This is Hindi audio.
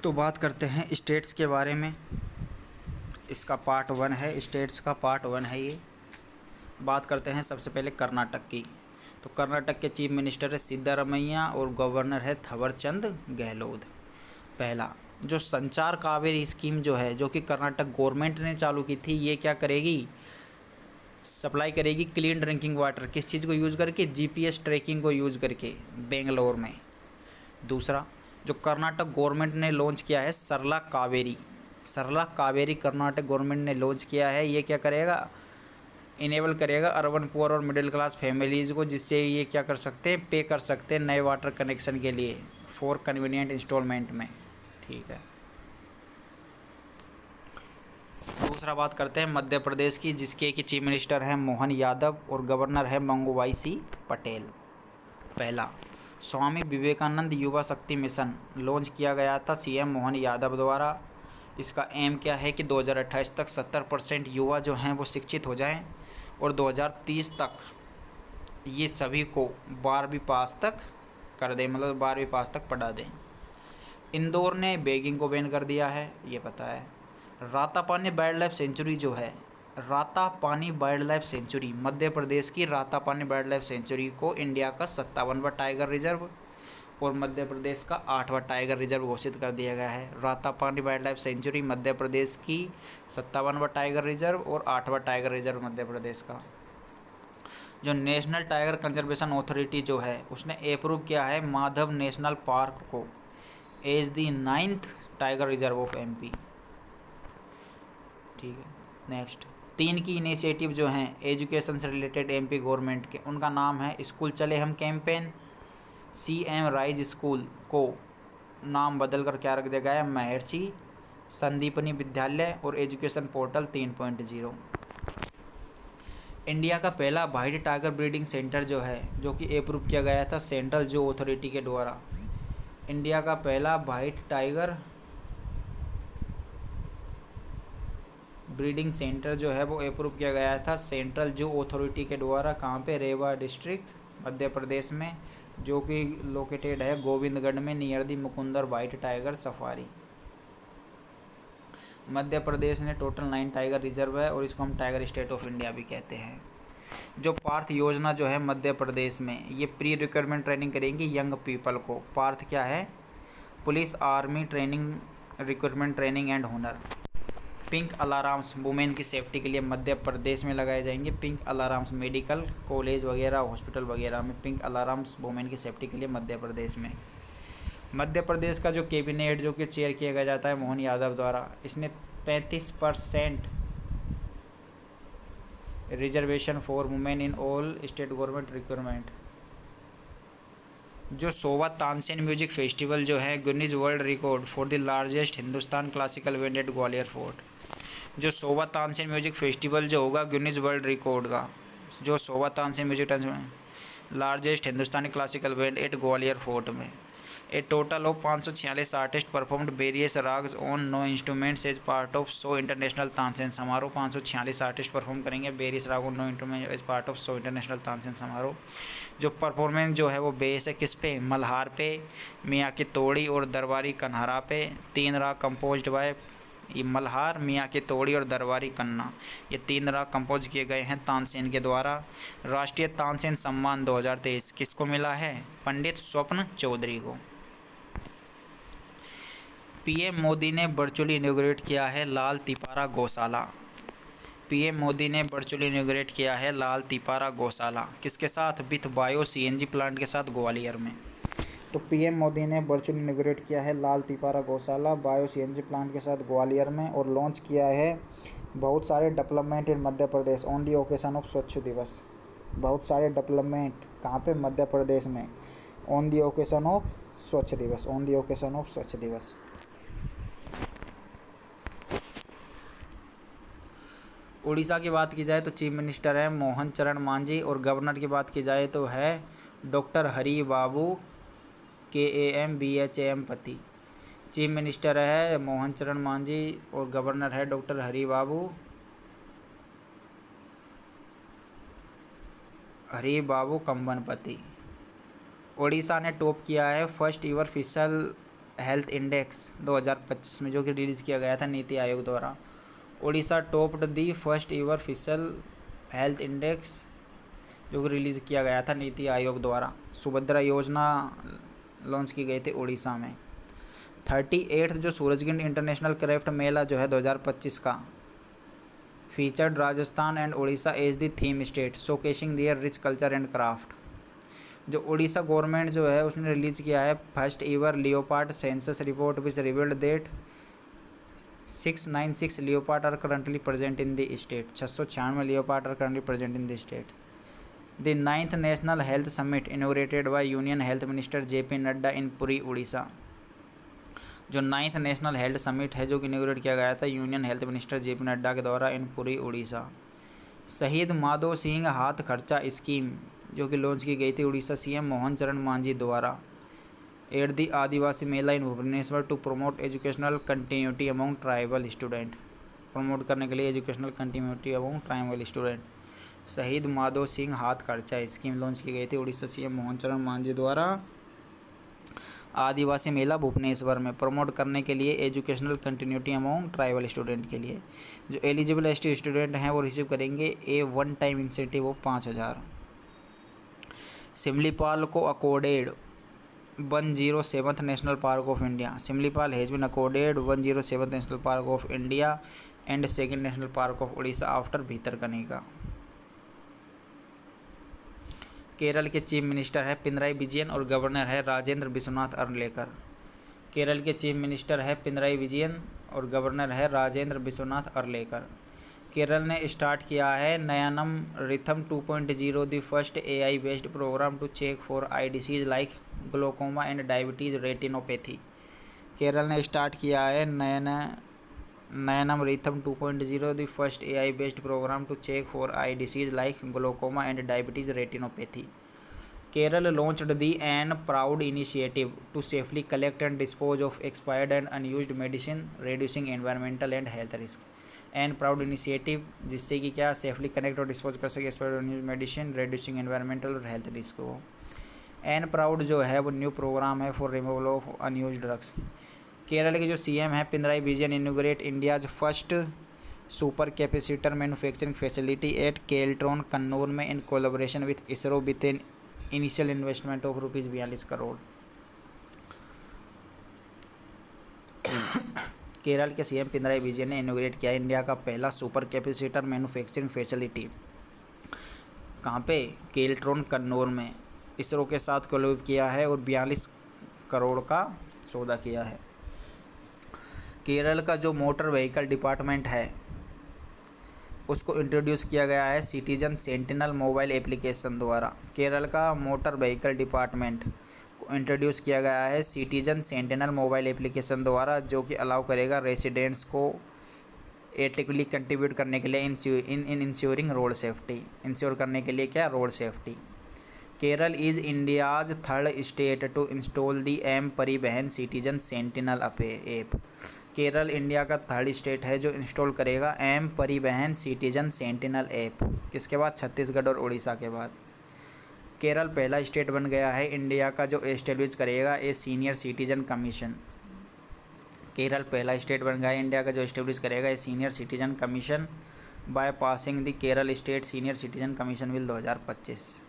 तो बात करते हैं स्टेट्स के बारे में। इसका पार्ट 1 है, स्टेट्स का पार्ट 1 है ये। बात करते हैं सबसे पहले कर्नाटक की। तो कर्नाटक के चीफ मिनिस्टर है सिद्धारमैया और गवर्नर है थवरचंद गहलोत। पहला, जो संचार कावेरी स्कीम जो है, जो कि कर्नाटक गवर्नमेंट ने चालू की थी, ये क्या करेगी, सप्लाई करेगी क्लीन ड्रिंकिंग वाटर। किस चीज़ को यूज़ करके, जीपीएस ट्रैकिंग को यूज़ करके, बेंगलोर में। दूसरा, जो कर्नाटक गवर्नमेंट ने लॉन्च किया है सरला कावेरी, सरला कावेरी कर्नाटक गवर्नमेंट ने लॉन्च किया है। ये क्या करेगा, इनेबल करेगा अर्बन पुअर और मिडिल क्लास फैमिलीज़ को, जिससे ये क्या कर सकते हैं, पे कर सकते हैं नए वाटर कनेक्शन के लिए फॉर कन्वीनियंट इंस्टॉलमेंट में। ठीक है। दूसरा बात करते हैं मध्य प्रदेश की, जिसके कि चीफ मिनिस्टर हैं मोहन यादव और गवर्नर है मंगूभाई सी पटेल। पहला, स्वामी विवेकानंद युवा शक्ति मिशन लॉन्च किया गया था सीएम मोहन यादव द्वारा। इसका एम क्या है कि 2028 तक 70% युवा जो हैं वो शिक्षित हो जाएं और 2030 तक ये सभी को 12वीं पास तक कर दें, मतलब 12वीं पास तक पढ़ा दें। इंदौर ने बेगिंग को बैन कर दिया है, ये पता है। रातापानी वाइल्ड लाइफ सेंचुरी जो है, Ratapani wild life sanctuary, Madhya Pradesh की रातापानी वाइल्ड लाइफ सेंचुरी को इंडिया का 57वां टाइगर रिजर्व और मध्य प्रदेश का 8वां टाइगर रिजर्व घोषित कर दिया गया है। Ratapani wild life sanctuary Madhya Pradesh की 57वां टाइगर रिजर्व और 8वां टाइगर रिजर्व मध्य प्रदेश का। जो नेशनल टाइगर कंजर्वेशन अथॉरिटी जो है, उसने अप्रूव किया है माधव नेशनल पार्क को as the 9th tiger reserve of MP. ठीक है। नेक्स्ट, 3 की इनिशिएटिव जो हैं एजुकेशन से रिलेटेड एमपी गवर्नमेंट के, उनका नाम है स्कूल चले हम कैंपेन, सीएम राइज स्कूल को नाम बदल कर क्या रख दिया गया है, महर्षि संदीपनी विद्यालय, और एजुकेशन पोर्टल 3.0। इंडिया का पहला वाइट टाइगर ब्रीडिंग सेंटर जो है, जो कि अप्रूव किया गया था सेंट्रल जू अथॉरिटी के द्वारा। इंडिया का पहला वाइट टाइगर ब्रीडिंग सेंटर जो है वो अप्रूव किया गया था सेंट्रल जू अथॉरिटी के द्वारा। कहाँ पे, रेवा डिस्ट्रिक्ट मध्य प्रदेश में, जो कि लोकेटेड है गोविंदगढ़ में near the Mukundpur white tiger safari. Madhya Pradesh ने टोटल 9 टाइगर रिजर्व है और इसको हम टाइगर स्टेट ऑफ इंडिया भी कहते हैं। जो पार्थ योजना जो है मध्य प्रदेश में, ये प्री रिक्वायरमेंट ट्रेनिंग करेंगी यंग पीपल को। पार्थ क्या है, police army training, recruitment training and हुनर। पिंक अलार्म्स वुमेन की सेफ्टी के लिए मध्य प्रदेश में लगाए जाएंगे। पिंक अलार्म्स मेडिकल कॉलेज वगैरह, हॉस्पिटल वगैरह में पिंक अलार्म्स वुमेन की सेफ्टी के लिए मध्य प्रदेश में। मध्य प्रदेश का जो कैबिनेट जो कि चेयर किया जाता है मोहन यादव द्वारा, इसने 35% reservation for women in all state government requirement. जो सोवा तानसेन म्यूजिक फेस्टिवल जो है Guinness world record for the largest Hindustan classical band at Gwalior fort. जो सोवा तानसेन म्यूजिक फेस्टिवल जो होगा गिनीज वर्ल्ड रिकॉर्ड का, जो सोवा Tansen music largest Hindustani classical band at Gwalior fort में। A total of 546 artist performed various ragas on no instruments as part of so international Tansen समारोह। 546 आर्टिस्ट परफॉर्म करेंगे various raga on no instrument as part of so international Tansen समारोह। जो परफॉर्मेंस जो है वो बेस है किस पे, मल्हार पे, मियाँ की तोड़ी और दरबारी कन्हारा पे। 3 राग कंपोज्ड बाय, ये मल्हार, मियाँ की तोड़ी और दरबारी कन्ना, ये 3 राग कंपोज किए गए हैं तानसेन के द्वारा। राष्ट्रीय तानसेन सम्मान 2023 किसको मिला है, पंडित स्वप्न चौधरी को। पीएम मोदी ने वर्चुअली इनॉग्रेट किया है लाल तिपारा गौशाला। पीएम मोदी ने वर्चुअली इनॉग्रेट किया है लाल तिपारा गौशाला, किसके साथ, विथ बायो सीएनजी प्लांट के साथ ग्वालियर में। तो पीएम मोदी ने वर्चुअली इनॉग्रेट किया है लाल तिपारा गौशाला बायो सीएनजी प्लांट के साथ ग्वालियर में, और लॉन्च किया है बहुत सारे development in Madhya Pradesh on the occasion of स्वच्छ दिवस। बहुत सारे डेवलपमेंट कहाँ पे, मध्य प्रदेश में, ऑन दी ओकेशन ऑफ स्वच्छ दिवस, ऑन दी ओकेशन ऑफ स्वच्छ दिवस। उड़ीसा की बात की जाए तो चीफ मिनिस्टर है मोहन चरण मांझी, और गवर्नर की बात की जाए तो है डॉक्टर हरी बाबू KAM पति। चीफ मिनिस्टर है मोहन चरण मांझी और गवर्नर है डॉक्टर हरी बाबू कंबनपति। उड़ीसा ने टॉप किया है first ever fiscal health index 2025 में, जो कि रिलीज़ किया गया था नीति आयोग द्वारा। Orissa topped the first ever fiscal health index, जो कि रिलीज़ किया गया था नीति आयोग द्वारा। सुभद्रा योजना लॉन्च की गई थी उड़ीसा में। 38th जो सूरजकुंड इंटरनेशनल क्राफ्ट मेला जो है 2025 का, featured Rajasthan and Orissa as the theme state showcasing their rich culture and craft. जो उड़ीसा गवर्नमेंट जो है उसने रिलीज़ किया है first ever leopard census report which revealed that 696 leopard are currently present in the state. 696 leopard are currently present in the state. The 9th national health summit inaugurated by union health minister JP Nadda in Puri Orissa. जो 9th नेशनल हेल्थ समिट है जो कि इनोग्रेट किया गया था union health minister JP Nadda के द्वारा इन पुरी उड़ीसा। शहीद माधो सिंह हाथ खर्चा स्कीम, जो कि लॉन्च की गई थी उड़ीसा CM मोहन चरण मांझी द्वारा। At the Adivasi Mela in Bhubaneswar to promote educational continuity among tribal student, promote करने के लिए educational continuity among tribal student. Shaheed Madho Singh हाथ खर्चा स्कीम लॉन्च की गई थी उड़ीसा CM मोहन चरण मांझी द्वारा आदिवासी मेला भुवनेश्वर में, प्रमोट करने के लिए educational continuity among tribal student के लिए। जो एलिजिबल ST स्टूडेंट हैं वो रिसीव करेंगे one time incentive of 5000। Similipal को accorded 107th national park of India. Similipal has been accorded 107th national park of India and second national park of Orissa after Bhitarkanika. Kerala के चीफ मिनिस्टर है पिनराई विजयन और गवर्नर है राजेंद्र विश्वनाथ अर्लेकर। केरल के चीफ मिनिस्टर है पिनराई विजयन और गवर्नर है राजेंद्र विश्वनाथ अर्लेकर। केरल ने स्टार्ट किया है Nayanam rhythm 2.0 the first AI based programme to check for eye disease like glaucoma and diabetes retinopathy. Kerala ने स्टार्ट किया है Nayanam rhythm 2.0 the first AI based programme to check for eye disease like glaucoma and diabetes retinopathy. Kerala launched the an proud initiative to safely collect and dispose of expired and unused medicine, reducing environmental and health risk. N proud initiative, जिससे कि क्या सेफली कनेक्ट और डिस्पोज कर सके expired unused medicine, reducing environmental और हेल्थ रिस्क को। एन प्राउड जो है वो न्यू प्रोग्राम है for removal of unused drugs. Kerala के जो CM है Pinarayi Vijayan inaugurate India's first super capacitor manufacturing facility at Keltron Kannur में in collaboration with ISRO with in initial investment of ₹42 crore. Kerala के CM पिनराई विजयन ने इनोग्रेट किया इंडिया का पहला सुपर कैपेसिटर मैन्युफैक्चरिंग फैसिलिटी। कहाँ पे? केल्ट्रॉन कन्नौर में इसरो के साथ कोलैब किया है और 42 करोड़ का सौदा किया है। केरल का जो मोटर व्हीकल डिपार्टमेंट है उसको इंट्रोड्यूस किया गया है सिटीजन सेंटिनल मोबाइल एप्लीकेशन द्वारा। केरल का मोटर व्हीकल डिपार्टमेंट को इंट्रोड्यूस किया गया है सिटीजन सेंटिनल मोबाइल एप्लीकेशन द्वारा, जो कि अलाउ करेगा रेसिडेंट्स को एक्टिवली कंट्रीब्यूट करने के लिए in insuring road safety, insure करने के लिए क्या, road safety. Kerala is India's third state to install the M Parivahan citizen sentinel app. Kerala India का थर्ड स्टेट है जो इंस्टॉल करेगा M Parivahan citizen sentinel app. किसके बाद? छत्तीसगढ़ और उड़ीसा के बाद। केरल पहला स्टेट बन गया है इंडिया का जो एस्टेब्लिश करेगा a senior citizen commission. Kerala पहला स्टेट बन गया है इंडिया का जो एस्टेब्लिश करेगा a senior citizen commission by passing the Kerala state senior citizen commission bill 2025।